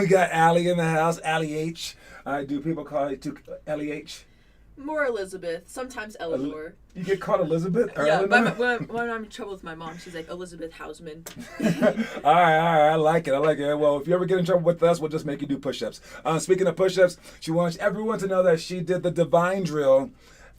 We got Allie in the house. Allie H. Do people call you Ellie H? More Elizabeth. Sometimes Eleanor. You get called Elizabeth? Or Yeah, Eleanor? when I'm in trouble with my mom, she's like Elizabeth Hausman. all right. I like it. Well, if you ever get in trouble with us, we'll just make you do push-ups. Speaking of push-ups, she wants everyone to know that she did the divine drill,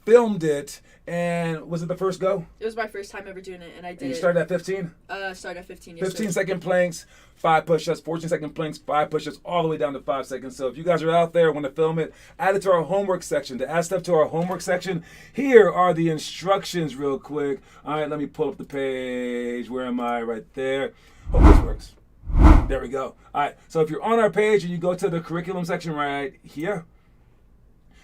filmed it, and was it the first go? It was my first time ever doing it, and I did. And you started at 15? Started at 15. 15-second planks, 5 push-ups, 14-second planks, 5 push-ups, all the way down to 5 seconds. So if you guys are out there and want to film it, add it to our homework section. To add stuff to our homework section, here are the instructions real quick. All right, let me pull up the page. Where am I? Right there. Hope this works. There we go. All right, so if you're on our page and you go to the curriculum section right here,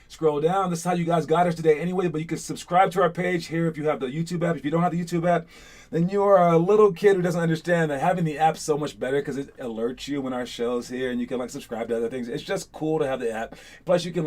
scroll down. This is how you guys got us today anyway, but you can subscribe to our page here if you have the YouTube app. If you don't have the YouTube app, then you are a little kid who doesn't understand that having the app's so much better because it alerts you when our show's here and you can like subscribe to other things. It's just cool to have the app. Plus you can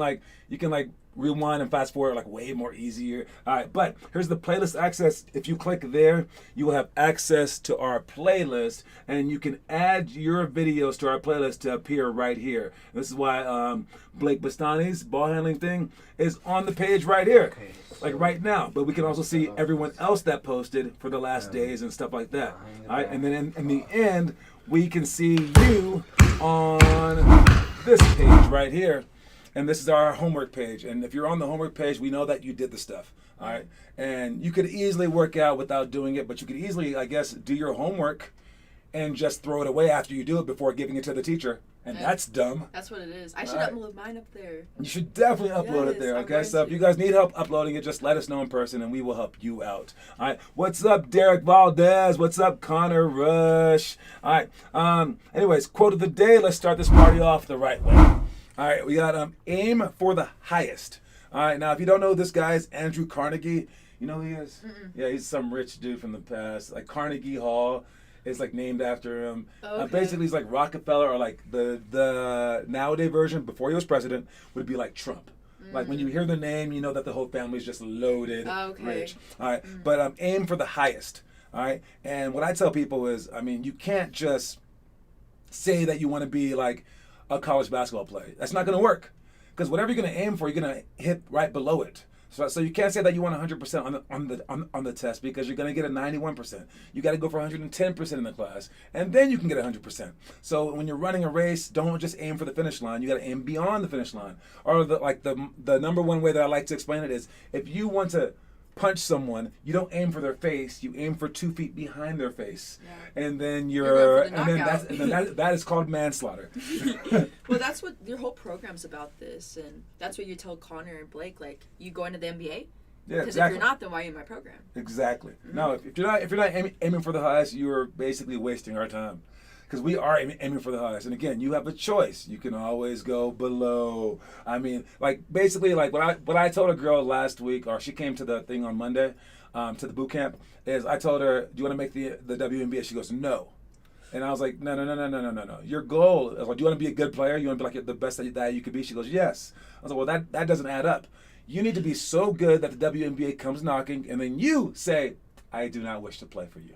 rewind and fast forward like way more easier. All right, but here's the playlist access. If you click there, you will have access to our playlist and you can add your videos to our playlist to appear right here. This is why Blake Bastani's ball handling thing is on the page right here, like right now. But we can also see everyone else that posted for the last days and stuff like that. All right, and then in the end, we can see you on this page right here. And this is our homework page. And if you're on the homework page, we know that you did the stuff. All right. And you could easily work out without doing it, but you could easily, I guess, do your homework and just throw it away after you do it before giving it to the teacher. And that's dumb. That's what it is. I should upload mine up there. You should definitely upload it there, okay? So if you guys need help uploading it, just let us know in person and we will help you out. All right. What's up, Derek Valdez? What's up, Connor Rush? All right. Anyways, quote of the day. Let's start this party off the right way. All right, we got aim for the highest. All right, now if you don't know this guy is Andrew Carnegie. You know who he is? Yeah, he's some rich dude from the past. Like Carnegie Hall is like named after him. Okay. Basically, he's like Rockefeller, or like the nowadays version before he was president would be like Trump. Like when you hear the name, you know that the whole family is just loaded rich. All right, but aim for the highest. All right, and what I tell people is, I mean, you can't just say that you want to be like a college basketball player. That's not going to work, because whatever you're going to aim for, you're going to hit right below it. So you can't say that you want 100% on the test, because you're going to get a 91%. You got to go for 110% in the class, and then you can get 100%. So when you're running a race, don't just aim for the finish line. You got to aim beyond the finish line. Or the number one way that I like to explain it is, if you want to punch someone, you don't aim for their face, you aim for 2 feet behind their face. Yeah. And then that is called manslaughter. Well, that's what your whole program's about, this, and that's what you tell Connor and Blake, like, you going to the NBA? Yeah, because if you're not, then why are you in my program? Exactly. No, if you're not aiming for the highest, you're basically wasting our time. Because we are aiming for the highest. And again, you have a choice. You can always go below. I mean, like, basically, like, what I told a girl last week, or she came to the thing on Monday, to the boot camp, is I told her, do you want to make the WNBA? She goes, no. And I was like, no. Your goal is, like, do you want to be a good player? You want to be like the best that you could be? She goes, yes. I was like, well, that doesn't add up. You need to be so good that the WNBA comes knocking, and then you say, I do not wish to play for you.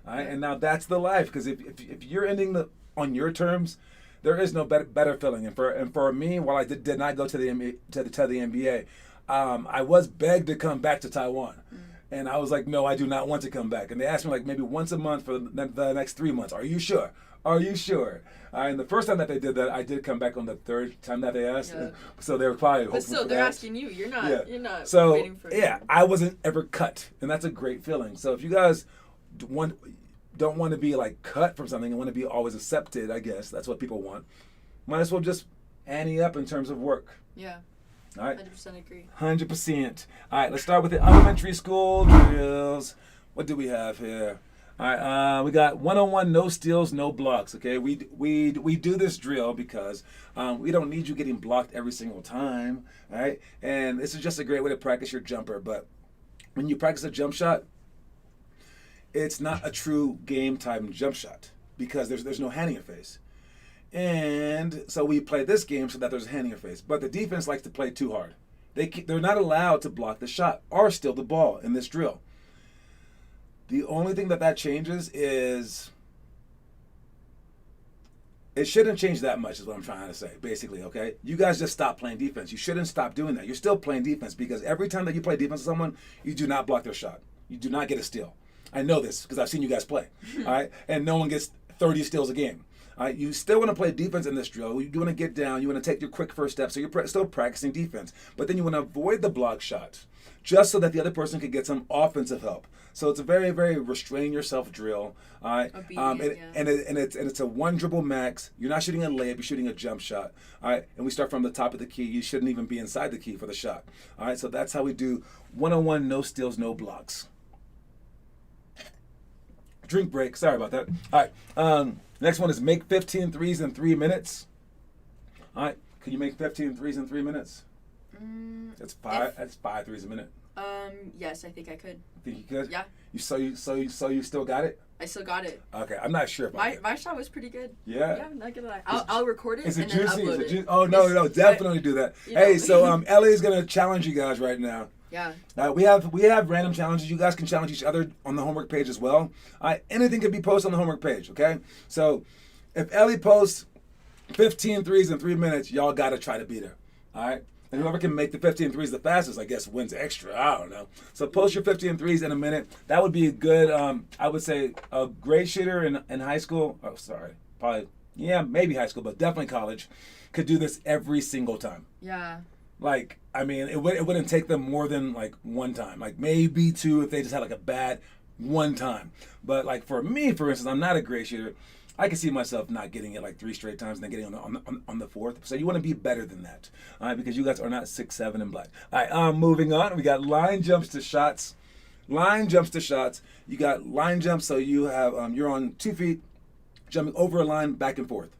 All right? And now that's the life, because if you're ending on your terms, there is no better feeling. And for me, while I did not go to the NBA, I was begged to come back to Taiwan. And I was like, no, I do not want to come back. And they asked me like maybe once a month for the next 3 months. Are you sure? Are you sure? And the first time that they did that, I did come back on the third time that they asked. Yeah. So they were probably hoping. But still, they're asking you. You're not. Yeah. You're not. So waiting for I wasn't ever cut, and that's a great feeling. So if you guys don't want to be like cut from something and want to be always accepted, I guess that's what people want. Might as well just ante up in terms of work. Yeah. All right. 100% agree. 100%. All right, let's start with the elementary school drills. What do we have here? All right, we got 101 no steals, no blocks. Okay, we do this drill because we don't need you getting blocked every single time. All right, and this is just a great way to practice your jumper. But when you practice a jump shot, it's not a true game time jump shot because there's no hand in your face. And so we play this game so that there's a hand in your face. But the defense likes to play too hard. They're not allowed to block the shot or steal the ball in this drill. The only thing that changes is it shouldn't change that much is what I'm trying to say, basically, okay? You guys just stop playing defense. You shouldn't stop doing that. You're still playing defense because every time that you play defense with someone, you do not block their shot. You do not get a steal. I know this because I've seen you guys play, all right? And no one gets 30 steals a game. All right, you still want to play defense in this drill. You want to get down. You want to take your quick first step. So you're still practicing defense. But then you want to avoid the block shot just so that the other person can get some offensive help. So it's a very, very restrain yourself drill. All right, and it's a one dribble max. You're not shooting a layup. You're shooting a jump shot. All right, and we start from the top of the key. You shouldn't even be inside the key for the shot. All right, so that's how we do one-on-one, no steals, no blocks. Drink break. Sorry about that. All right. Next one is make 15 threes in 3 minutes. All right. Can you make 15 threes in 3 minutes? That's five threes a minute. Yes, I think I could. Think you could? Yeah. You still got it? I still got it. Okay. I'm not sure about My shot was pretty good. Yeah. Yeah, not gonna lie. I'll record it Is and it then juicy? upload Is it it. Oh no, definitely do that. You know. Hey, so Ellie's gonna challenge you guys right now. Yeah. We have random challenges. You guys can challenge each other on the homework page as well. Anything can be posted on the homework page, okay? So if Ellie posts 15 threes in 3 minutes, y'all got to try to beat her, all right? And whoever can make the 15 threes the fastest, I guess, wins extra. I don't know. So post your 15 threes in a minute. That would be a good, I would say, a great shooter in high school. Oh, sorry. Probably, yeah, maybe high school, but definitely college. Could do this every single time. Yeah. Like, I mean, it wouldn't take them more than like one time, like maybe two if they just had like a bad one time. But like for me, for instance, I'm not a great shooter. I can see myself not getting it like 3 straight times and then getting on the fourth. So you want to be better than that, all right? Because you guys are not 6'7" and black. All right, moving on. We got line jumps to shots. Line jumps to shots. You got line jumps, so you have you're on 2 feet, jumping over a line back and forth.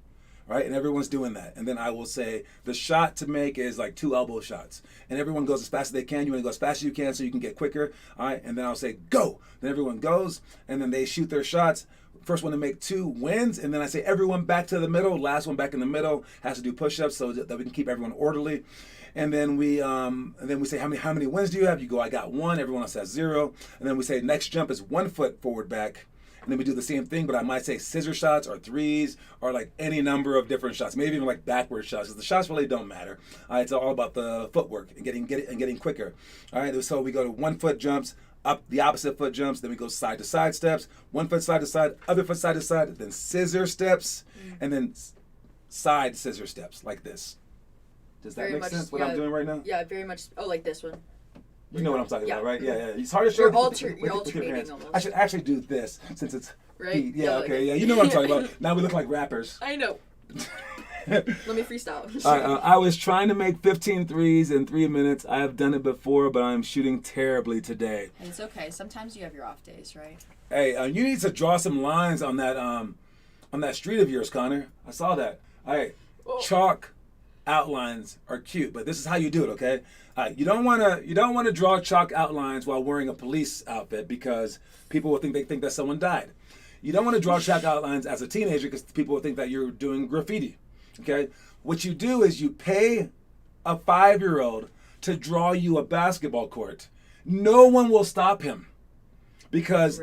Right, and everyone's doing that. And then I will say the shot to make is like 2 elbow shots. And everyone goes as fast as they can. You want to go as fast as you can so you can get quicker. All right, and then I'll say go. Then everyone goes, and then they shoot their shots. First one to make 2 wins, and then I say everyone back to the middle. Last one back in the middle has to do push-ups so that we can keep everyone orderly. And then we say how many wins do you have? You go, I got 1. Everyone else has 0. And then we say next jump is 1 foot forward back. And then we do the same thing, but I might say scissor shots or threes or like any number of different shots, maybe even like backward shots. Because the shots really don't matter. It's all about the footwork and getting quicker. All right, so we go to 1 foot jumps, up the opposite foot jumps, then we go side to side steps, 1 foot side to side, other foot side to side, then scissor steps, and then side scissor steps like this. Does that Very make much, sense? What yeah, I'm doing right now? Yeah, very much. Oh, like this one. You know what I'm talking Yeah. about, right? Yeah. It's hard to show. You're with you're your alternating hands. almost. I should actually do this since it's Right? feet. Yeah, Yeah, okay, okay. yeah. You know what I'm talking about. Now we look like rappers. I know. Let me freestyle. I was trying to make 15 threes in 3 minutes. I have done it before, but I'm shooting terribly today. And it's okay. Sometimes you have your off days, right? Hey, you need to draw some lines on that street of yours, Connor. I saw that. All right, chalk outlines are cute, but this is how you do it, okay? You don't want to draw chalk outlines while wearing a police outfit because people will think that someone died. You don't want to draw chalk outlines as a teenager because people will think that you're doing graffiti. Okay? What you do is you pay a 5-year-old to draw you a basketball court. No one will stop him because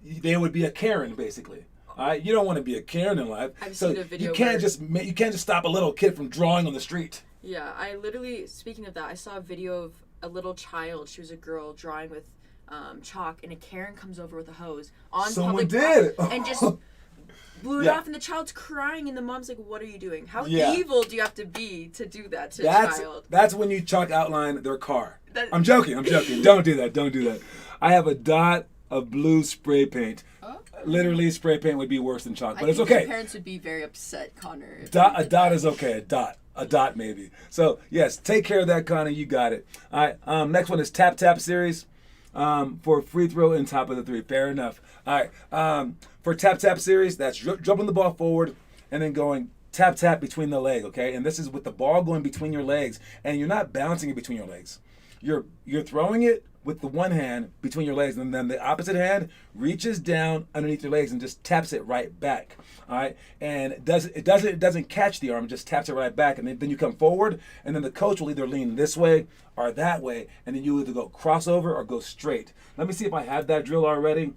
they would be a Karen, basically. All right? You don't want to be a Karen in life. I've so seen a video you can't where- just stop a little kid from drawing on the street. Yeah, I literally, speaking of that, I saw a video of a little child. She was a girl drawing with chalk, and a Karen comes over with a hose on Someone public did. and just blew it Yeah. off, and the child's crying, and the mom's like, "What are you doing? How Yeah. evil do you have to be to do that to a child?" That's when you chalk outline their car. That- I'm joking. Don't do that. I have a dot of blue spray paint. Okay. Literally, spray paint would be worse than chalk, but I it's think okay. your parents would be very upset, Connor. if A you did dot that. is okay. A dot maybe. So yes, take care of that, Connor. You got it. All right. Next one is tap series. For free throw and top of the 3. Fair enough. All right. For tap series, that's dropping the ball forward and then going tap between the leg. Okay. And this is with the ball going between your legs, and you're not bouncing it between your legs. You're throwing it with the one hand between your legs, and then the opposite hand reaches down underneath your legs and just taps it right back. All right, and it doesn't catch the arm, it just taps it right back, and then you come forward, and then the coach will either lean this way are that way, and then you either go crossover or go straight. Let me see if I have that drill already.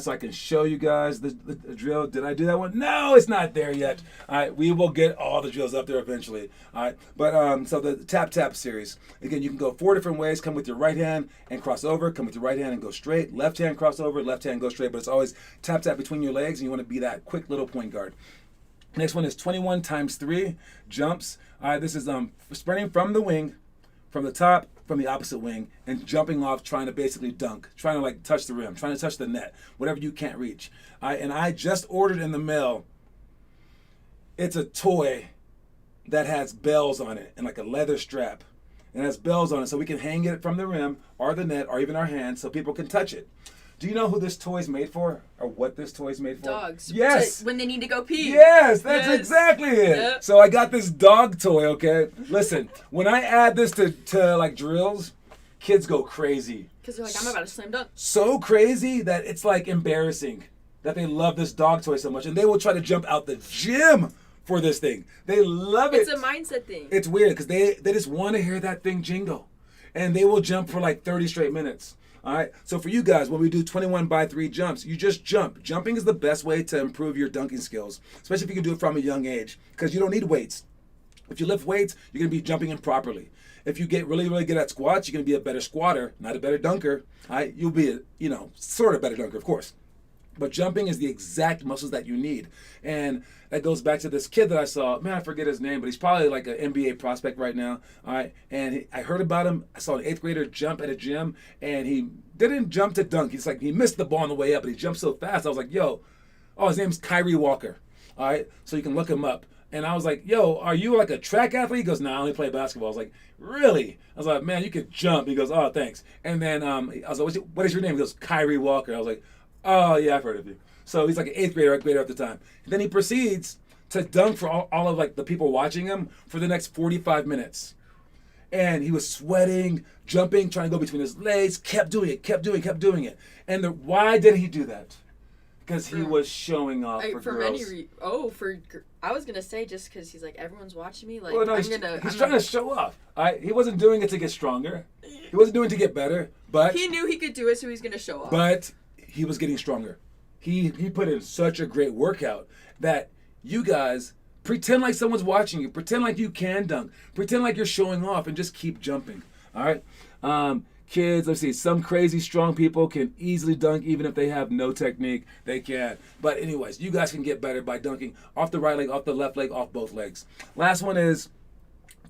So I can show you guys the drill. Did I do that one? No, it's not there yet. All right, we will get all the drills up there eventually. All right, but so the tap series. Again, you can go 4 different ways. Come with your right hand and cross over. Come with your right hand and go straight. Left hand cross over. Left hand go straight. But it's always tap between your legs, and you want to be that quick little point guard. Next one is 21 times 3 jumps. All right, this is sprinting from the wing, from the top, from the opposite wing, and jumping off, trying to basically dunk, trying to like touch the rim, trying to touch the net, whatever you can't reach. And I just ordered in the mail. It's a toy that has bells on it and like a leather strap. And it has bells on it so we can hang it from the rim or the net or even our hands so people can touch it. Do you know who this toy is made for, or what this toy is made for? Dogs. Yes. When they need to go pee. Yes, that's exactly it. Yep. So I got this dog toy. Okay, listen. When I add this to like drills, kids go crazy. Because they're like, I'm about to slam dunk. So crazy that it's like embarrassing that they love this dog toy so much, and they will try to jump out the gym for this thing. They love it. It's a mindset thing. It's weird because they just want to hear that thing jingle, and they will jump for like 30 straight minutes. All right, so for you guys, when we do 21 by 3 jumps, you just jump. Jumping is the best way to improve your dunking skills, especially if you can do it from a young age, because you don't need weights. If you lift weights, you're going to be jumping improperly. If you get really, really good at squats, you're going to be a better squatter, not a better dunker. All right, you'll be a, sort of better dunker, of course. But jumping is the exact muscles that you need. And that goes back to this kid that I saw. Man, I forget his name, but he's probably like an NBA prospect right now. All right. And I heard about him. I saw an 8th grader jump at a gym, and he didn't jump to dunk. He's like, he missed the ball on the way up, but he jumped so fast. I was like, his name's Kyrie Walker. All right. So you can look him up. And I was like, are you like a track athlete? He goes, I only play basketball. I was like, really? I was like, man, you could jump. He goes, oh, thanks. And then I was like, what is your name? He goes, Kyrie Walker. I was like, oh, yeah, I've heard of you. So he's like an 8th grader at the time. And then he proceeds to dunk for all of like the people watching him for the next 45 minutes. And he was sweating, jumping, trying to go between his legs, kept doing it. And why did he do that? Because he was showing off for girls. I was gonna say just because he's like everyone's watching me. Like he's trying to show off. He wasn't doing it to get stronger. He wasn't doing it to get better. But he knew he could do it, so he's gonna show off. But he was getting stronger. He put in such a great workout that you guys pretend like someone's watching you. Pretend like you can dunk. Pretend like you're showing off and just keep jumping. All right. Kids, let's see. Some crazy strong people can easily dunk even if they have no technique. They can. But anyways, you guys can get better by dunking off the right leg, off the left leg, off both legs. Last one is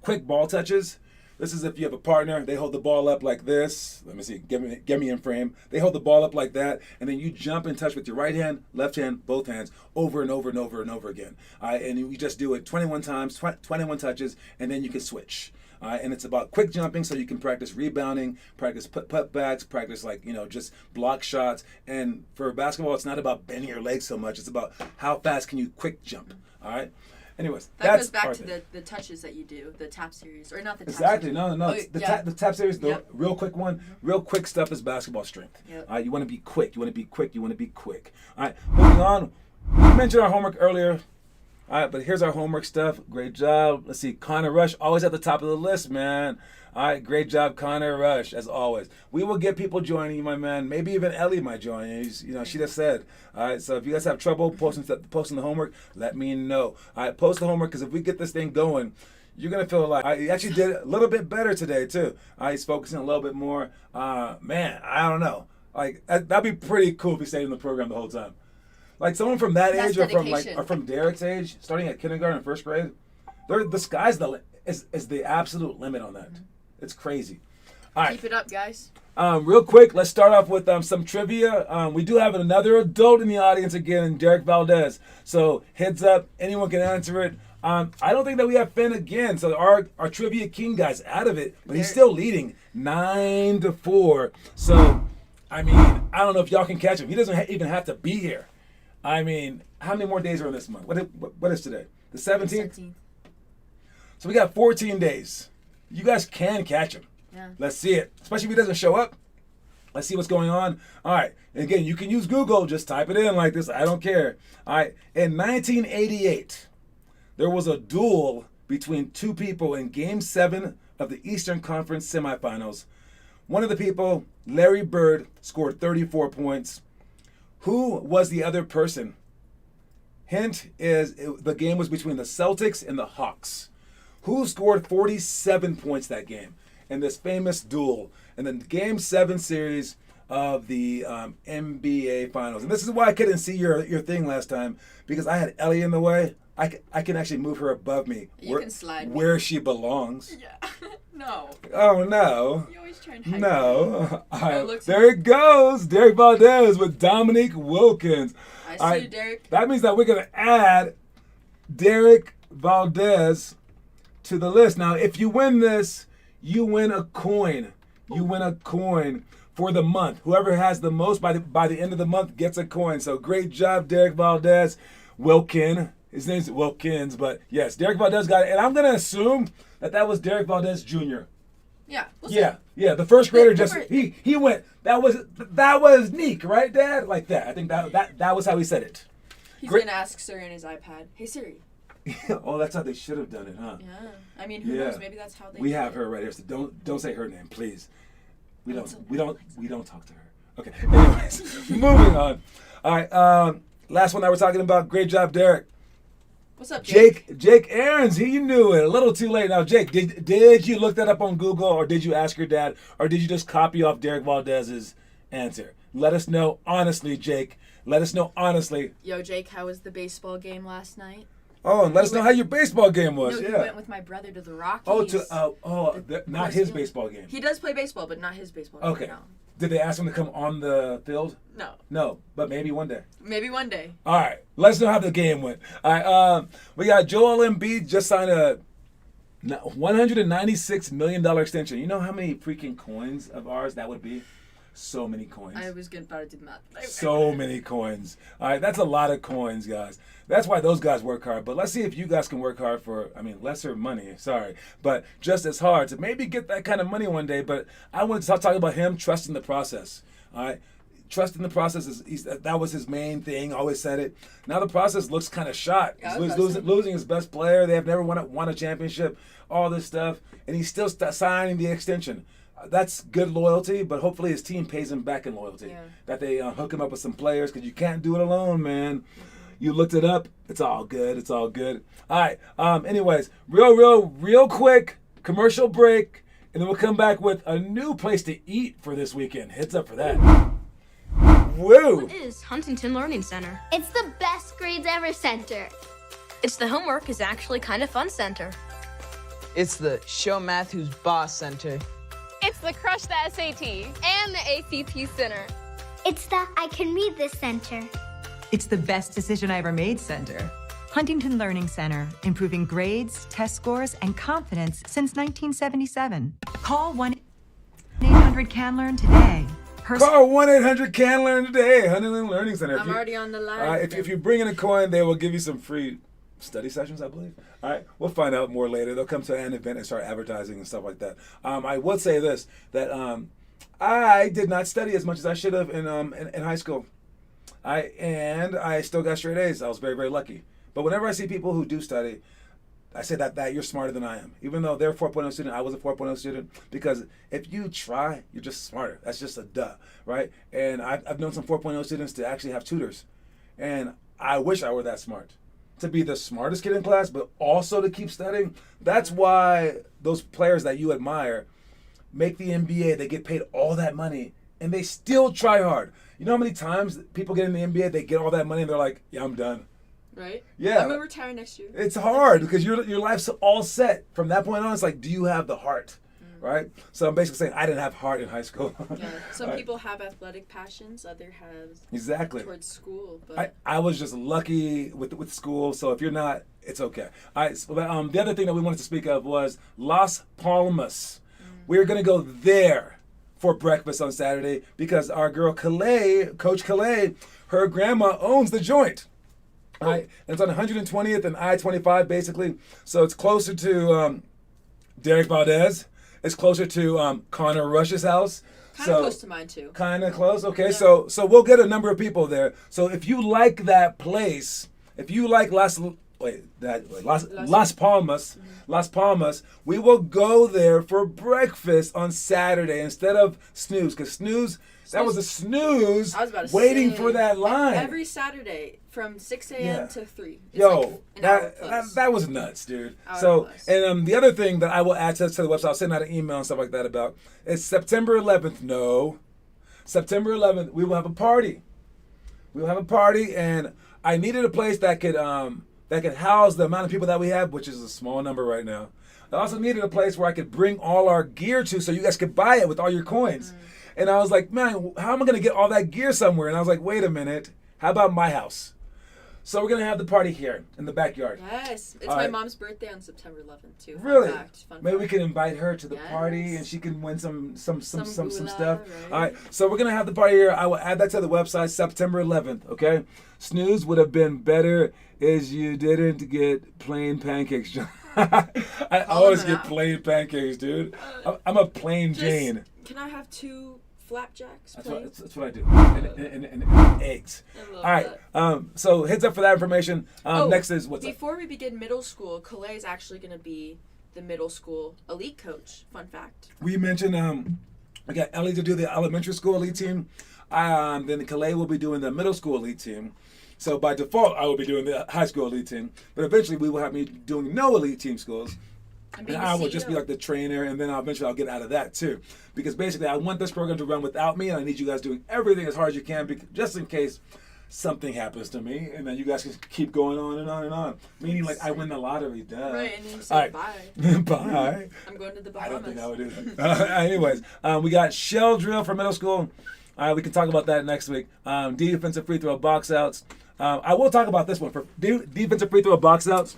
quick ball touches. This is if you have a partner, they hold the ball up like this. Let me see, get me in frame. They hold the ball up like that, and then you jump and touch with your right hand, left hand, both hands, over and over and over and over again. And you just do it 21 times, 21 touches, and then you can switch. And it's about quick jumping so you can practice rebounding, practice putbacks, practice just block shots. And for basketball, it's not about bending your legs so much. It's about how fast can you quick jump. All right. Anyways, that goes back to the touches that you do, the tap series, or not the tap exactly. series. No. The tap series, the real quick one. Real quick stuff is basketball strength. Yep. All right, you want to be quick. You want to be quick. All right, moving on. We mentioned our homework earlier. All right, but here's our homework stuff. Great job. Let's see, Connor Rush, always at the top of the list, man. All right, great job, Connor Rush, as always. We will get people joining you, my man. Maybe even Ellie might join you. She just said. All right, so if you guys have trouble posting the homework, let me know. All right, post the homework, because if we get this thing going, you're going to feel like he actually did a little bit better today, too. He's focusing a little bit more. Man, I don't know. Like, that'd be pretty cool if he stayed in the program the whole time. Like someone from that age or from Derek's age, starting at kindergarten and first grade, the sky's is the absolute limit on that. Mm-hmm. It's crazy. All right. Keep it up, guys. Real quick, let's start off with some trivia. We do have another adult in the audience again, Derek Valdez. So heads up, anyone can answer it. I don't think that we have Finn again, so our trivia king guy's out of it, but he's still leading 9-4. So, I mean, I don't know if y'all can catch him. He doesn't even have to be here. I mean, how many more days are in this month? What is today? The 17th? So we got 14 days. You guys can catch him. Yeah. Let's see it. Especially if he doesn't show up. Let's see what's going on. All right. And again, you can use Google. Just type it in like this. I don't care. All right. In 1988, there was a duel between two people in Game 7 of the Eastern Conference semifinals. One of the people, Larry Bird, scored 34 points. Who was the other person? Hint is the game was between the Celtics and the Hawks. Who scored 47 points that game in this famous duel in the Game 7 series of the NBA Finals? And this is why I couldn't see your thing last time, because I had Ellie in the way. I can actually move her above me. You can slide me. Where she belongs. Yeah. No. Oh, no. You always try and hide No. look, There it goes. Derek Valdez with Dominique Wilkins. I see you, Derek. That means that we're going to add Derek Valdez to the list. Now, if you win this, you win a coin. You win a coin for the month. Whoever has the most by the end of the month gets a coin. So great job, Derek Valdez. Wilkin. His name's Wilkins, but yes, Derek Valdez got it. And I'm going to assume that was Derek Valdez Jr. Yeah. We'll Yeah, see. yeah. The first grader he went. That was Neek, right, Dad? Like that. I think that was how he said it. He's going to ask Siri on his iPad, hey, Siri. Oh, that's how they should have done it, huh? Yeah. I mean, who knows? Maybe that's how they We did have it. her right here, so don't say her name, please. We don't talk to her. Okay. Anyways, moving on. All right. Last one that we're talking about. Great job, Derek. What's up, Jake? Jake Aarons, he knew it. A little too late. Now, Jake, did you look that up on Google, or did you ask your dad, or did you just copy off Derek Valdez's answer? Let us know honestly, Jake. Let us know honestly. Yo, Jake, how was the baseball game last night? Oh, and let us know how your baseball game was. No, yeah. he went with my brother to the Rockies. Not his baseball game. He does play baseball, but not his baseball game. Okay. No. Did they ask him to come on the field? No. No, but maybe one day. Maybe one day. All right. Let us know how the game went. All right. We got Joel Embiid just signed a $196 million extension. You know how many freaking coins of ours that would be? So many coins. I was about to do the math. So many coins. All right, that's a lot of coins, guys. That's why those guys work hard. But let's see if you guys can work hard for, lesser money. Sorry. But just as hard to maybe get that kind of money one day. But I wanted to talk about him trusting the process. All right. Trusting the process that was his main thing. Always said it. Now the process looks kind of shot. He's losing his best player. They have never won a championship. All this stuff, and he's still signing the extension. That's good loyalty, but hopefully his team pays him back in loyalty. Yeah. That they hook him up with some players, because you can't do it alone, man. You looked it up. It's all good. It's all good. All right. Anyways, real quick commercial break, and then we'll come back with a new place to eat for this weekend. Heads up for that. Woo! What is Huntington Learning Center? It's the best grades ever center. It's the homework is actually kind of fun center. It's the Show Math Who's Boss Center. It's the Crush the SAT and the ACT Center. It's the I Can Read This center. It's the best decision I ever made center. Huntington Learning Center, improving grades, test scores, and confidence since 1977. Call 1-800-CAN-LEARN today. Call 1-800-CAN-LEARN today. Huntington Learning Center. I'm already on the line. If you bring in a coin, they will give you some free study sessions, I believe. All right, we'll find out more later. They'll come to an event and start advertising and stuff like that. I would say this, that I did not study as much as I should have in high school. I still got straight A's. I was very, very lucky. But whenever I see people who do study, I say that you're smarter than I am. Even though they're a 4.0 student, I was a 4.0 student. Because if you try, you're just smarter. That's just a duh, right? And I've known some 4.0 students to actually have tutors. And I wish I were that smart, to be the smartest kid in class, but also to keep studying. That's why those players that you admire make the NBA. They get paid all that money, and they still try hard. You know how many times people get in the NBA, they get all that money, and they're like, yeah, I'm done. Right? Yeah. I'm going to retire next year. It's hard because your life's all set. From that point on, it's like, do you have the heart? Right? So I'm basically saying I didn't have heart in high school. Yeah. Some people have athletic passions, others have exactly towards school. But I was just lucky with school, so if you're not, it's okay. All right, so, the other thing that we wanted to speak of was Las Palmas. We're going to go there for breakfast on Saturday because our girl Calais, Coach Calais, her grandma owns the joint. All right, and it's on 120th and I-25 basically, so it's closer to Derek Valdez. It's closer to Connor Rush's house. kind of close to mine too. Kind of close. Okay, Yeah. so we'll get a number of people there. So if you like that place, if you like Las Las Palmas. Las Palmas. We will go there for breakfast on Saturday instead of snooze, because snooze. That was a snooze I was about to waiting say, for that line. Every Saturday from 6 a.m. Yeah. to 3. It's Yo, like an hour plus. that was nuts, dude. Hour So, plus. and the other thing that I will add to the website, I'll send out an email and stuff like that about, is September 11th. No. September 11th, we will have a party. We will have a party, and I needed a place that could house the amount of people that we have, which is a small number right now. I also needed a place where I could bring all our gear to so you guys could buy it with all your coins. And I was like, man, how am I going to get all that gear somewhere? And I was like, wait a minute. How about my house? So we're going to have the party here in the backyard. Yes. It's All my right. mom's birthday on September 11th, too. Fun Really? fact, fun Maybe we fact. can invite her to the Yes. party and she can win some Some stuff. moolah, right? All right. So we're gonna have the party here. I will add that to the website September 11th. Okay. Snooze would have been better is you didn't get plain pancakes. I always them get out. plain pancakes, dude. I'm a plain Just- Jane. Can I have 2 flapjacks, That's please? that's what I do. And eggs. I love All right. that. So heads up for that information. Oh, Next is what's up? Before we begin middle school, Calais is actually going to be the middle school elite coach. Fun fact. We mentioned we got Ellie to do the elementary school elite team. Then Calais will be doing the middle school elite team. So by default, I will be doing the high school elite team. But eventually, we will have me doing no elite team schools. And And being I the will just be CEO. like the trainer, and then eventually I'll get out of that too. Because basically, I want this program to run without me, and I need you guys doing everything as hard as you can, just in case something happens to me, and then you guys can keep going on and on and on. Meaning, like, I win the lottery, duh. Right, and then you say All right. bye. Bye. I'm going to the I Bahamas. don't think I would do that. Anyways, we got shell drill for middle school. We can talk about that next week. Defensive free throw box outs. I will talk about this one for defensive free throw box outs.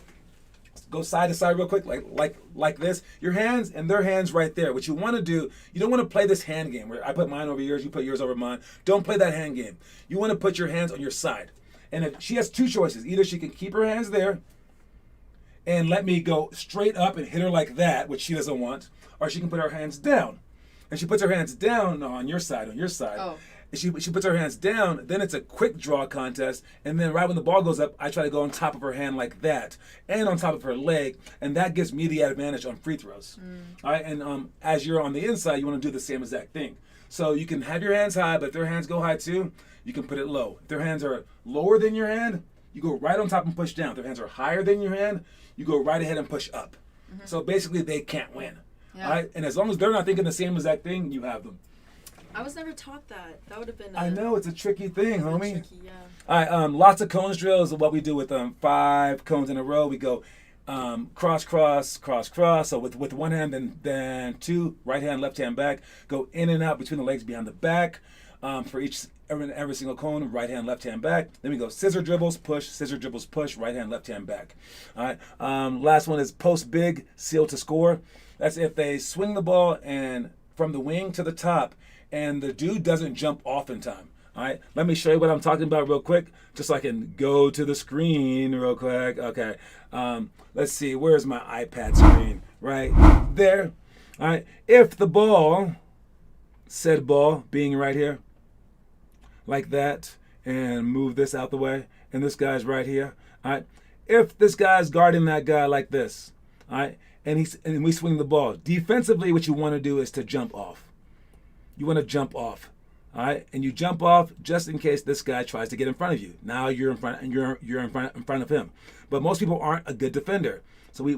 Go side to side real quick, like this. Your hands and their hands right there. What you want to do, you don't want to play this hand game where I put mine over yours, you put yours over mine. Don't play that hand game. You want to put your hands on your side. And if she has 2 choices, either she can keep her hands there and let me go straight up and hit her like that, which she doesn't want, or she can put her hands down. And she puts her hands down on your side. Oh. She puts her hands down, then it's a quick draw contest, and then right when the ball goes up, I try to go on top of her hand like that, and on top of her leg, and that gives me the advantage on free throws. All right, and as you're on the inside, you want to do the same exact thing. So you can have your hands high, but if their hands go high too, you can put it low. If their hands are lower than your hand, you go right on top and push down. If their hands are higher than your hand, you go right ahead and push up. So basically, they can't win. Yeah. All right, and as long as they're not thinking the same exact thing, you have them. I was never taught that. That would have been. I know it's a tricky thing, homie. Tricky, yeah. All right, lots of cones drills. What we do with 5 cones in a row, we go cross, cross, cross, cross. So with one hand, then 2, right hand, left hand, back. Go in and out between the legs behind the back. For every single cone, right hand, left hand, back. Then we go scissor dribbles, push, right hand, left hand, back. All right. Last one is post big, seal to score. That's if they swing the ball and from the wing to the top, and the dude doesn't jump off in time. All right, let me show you what I'm talking about real quick, just so I can go to the screen real quick. Okay, let's see, where's my iPad screen? Right there. All right, if the ball, said ball being right here, like that, and move this out the way, and this guy's right here. All right, if this guy's guarding that guy like this, all right, and we swing the ball defensively, what you want to do is to jump off. You want to jump off, all right, and you jump off just in case this guy tries to get in front of you. Now you're in front, and you're in front of him. But most people aren't a good defender, so we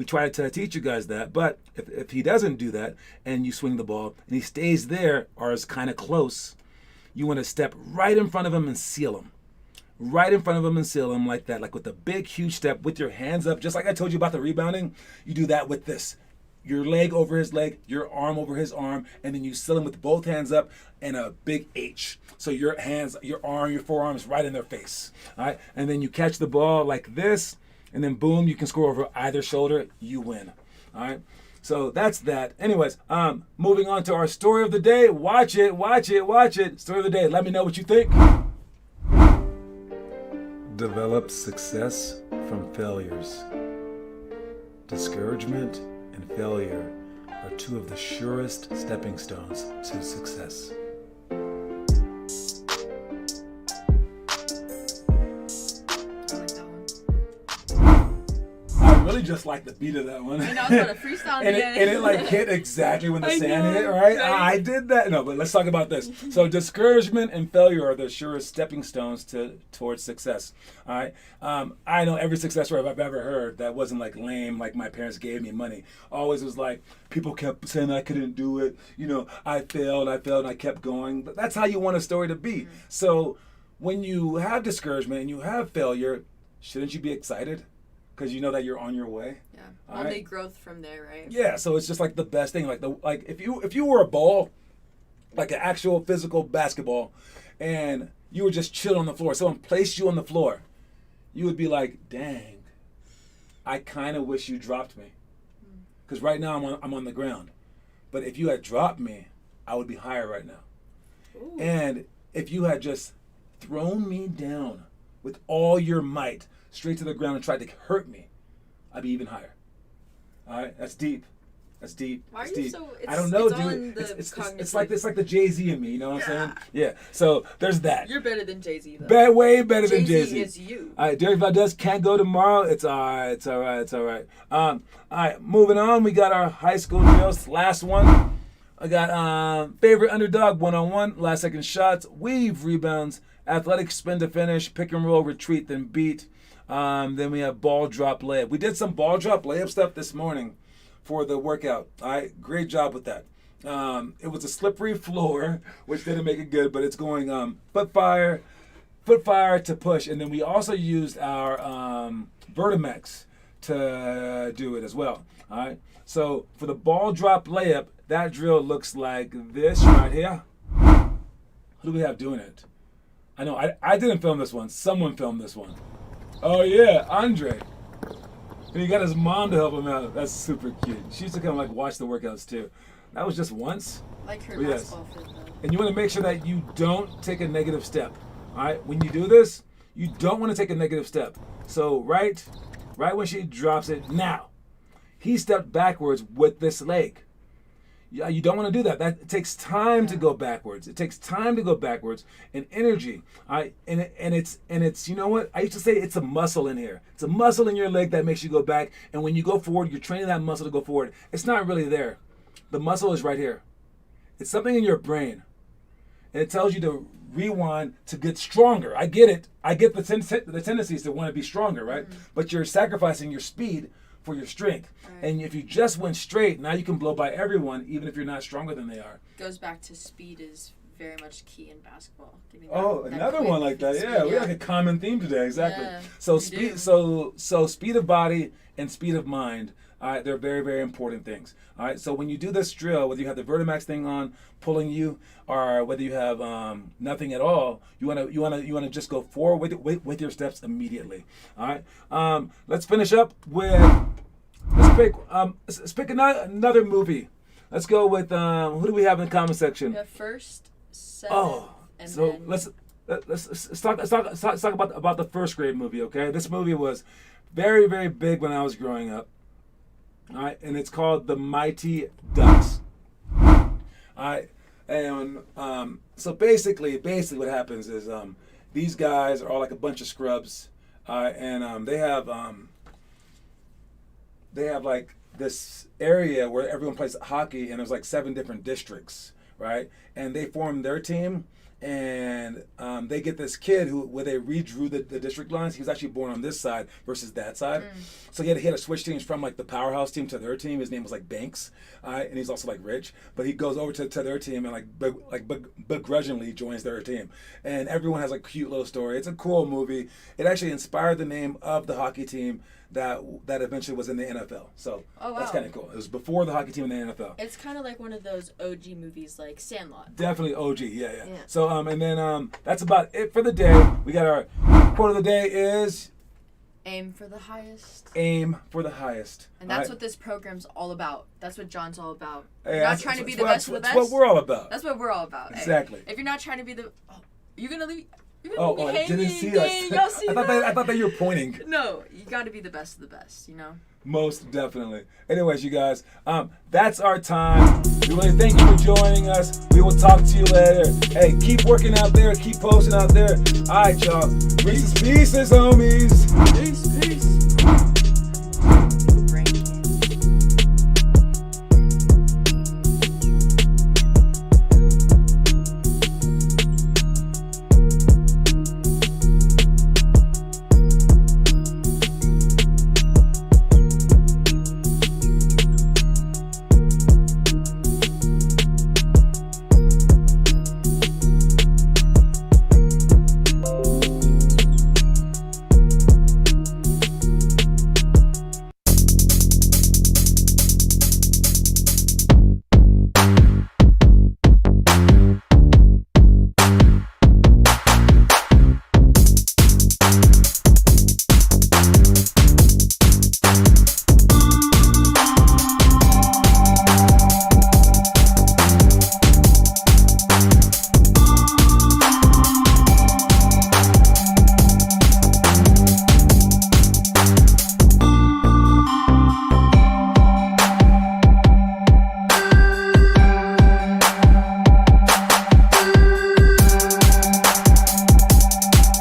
try to teach you guys that. But if he doesn't do that, and you swing the ball, and he stays there or is kind of close, you want to step right in front of him and seal him. Right in front of him and seal him like that, like with a big, huge step with your hands up, just like I told you about the rebounding. You do that with this. Your leg over his leg, your arm over his arm, and then you seal him with both hands up and a big H. So your hands, your arm, your forearm is right in their face. All right, and then you catch the ball like this, and then boom, you can score over either shoulder. You win. All right. So that's that. Anyways, moving on to our story of the day. Watch it. Story of the day. Let me know what you think. Develop success from failures. Discouragement and failure are 2 of the surest stepping stones to success. I like that one. really just like the beat of that one. And I was about to freestyle and it like hit exactly when the sand hit, right? I did that. No, but let's talk about this. So discouragement and failure are the surest stepping stones towards success. All right. I know every success story I've ever heard that wasn't like lame, like my parents gave me money. Always was like people kept saying I couldn't do it. You know, I failed, and I kept going. But that's how you want a story to be. So when you have discouragement and you have failure, shouldn't you be excited? Because you know that you're on your way. Yeah. All Only right? growth from there, right? Yeah, so it's just like the best thing. Like if you were a ball, like an actual physical basketball, and you were just chilling on the floor, someone placed you on the floor, you would be like, dang, I kind of wish you dropped me. Because right now I'm on the ground. But if you had dropped me, I would be higher right now. Ooh. And if you had just thrown me down with all your might straight to the ground and tried to hurt me, I'd be even higher. All right, that's deep. That's deep. Why are That's you deep. so? I don't know, it's all dude. in the It's like the Jay-Z in me. You know what I'm saying? Yeah. Yeah. So there's that. You're better than Jay-Z, though. Way better than Jay-Z Jay-Z. is you. All right, Derek Valdez can't go tomorrow. It's all right. It's all right. It's all right. All right, moving on. We got our high school drills. Last one. I got favorite underdog, one-on-one, last second shots, weave rebounds, athletic spin to finish, pick and roll, retreat, then beat. Then we have ball drop layup. We did some ball drop layup stuff this morning for the workout. All right, great job with that. It was a slippery floor, which didn't make it good, but it's going foot fire to push. And then we also used our Vertimex to do it as well. All right. So for the ball drop layup, that drill looks like this right here. Who do we have doing it? I know I didn't film this one. Someone filmed this one. Oh yeah, Andre. And he got his mom to help him out. That's super cute. She used to come like watch the workouts too. That was just once. Like her Yes. basketball fit, though. And you want to make sure that you don't take a negative step. All right? When you do this, you don't want to take a negative step. So right when she drops it, now, he stepped backwards with this leg. Yeah, you don't want to do that. That it takes time to go backwards. It takes time to go backwards and energy. All right? And it's you know what? I used to say it's a muscle in here. It's a muscle in your leg that makes you go back. And when you go forward, you're training that muscle to go forward. It's not really there. The muscle is right here. It's something in your brain. And it tells you to rewind to get stronger. I get it. I get the tendencies to want to be stronger, right? Mm-hmm. But you're sacrificing your speed for your strength. Right. And if you just went straight, now you can blow by everyone, even if you're not stronger than they are. Goes back to speed is very much key in basketball. Another one like that. Speed, Yeah, we have a common theme today. Exactly. Yeah, so speed. So speed of body and speed of mind. All right, they're very, very important things. All right, so when you do this drill, whether you have the Vertimax thing on pulling you, or whether you have nothing at all, you wanna just go forward with your steps immediately. All right, let's finish up with let's pick another movie. Let's go with who do we have in the comment section? We have first, seven, and so then let's talk about the first grade movie. Okay, this movie was very, very big when I was growing up. All right, and it's called The Mighty Ducks. All right, and so basically what happens is these guys are all like a bunch of scrubs, and they have like this area where everyone plays hockey, and there's like 7 different districts, right? And they form their team. And they get this kid where they redrew the district lines. He was actually born on this side versus that side. So he had to switch teams from like the powerhouse team to their team. His name was like Banks, and he's also like rich. But he goes over to their team and begrudgingly joins their team. And everyone has like a cute little story. It's a cool movie. It actually inspired the name of the hockey team that eventually was in the NFL. So that's kind of cool. It was before the hockey team in the NFL. It's kind of like one of those OG movies like Sandlot. Definitely OG, yeah. So and then that's about it for the day. We got our quote of the day is aim for the highest. Aim for the highest. And that's what this program's all about. That's what John's all about. Hey, you're not trying to be the best of the best. That's what we're all about. That's what we're all about. Exactly. Hey, if you're not trying to be the you're gonna leave. I didn't see that. I thought that you were pointing. No, you got to be the best of the best, you know? Most definitely. Anyways, you guys, that's our time. We really thank you for joining us. We will talk to you later. Hey, keep working out there. Keep posting out there. All right, y'all. Reese's Pieces, homies. Peace.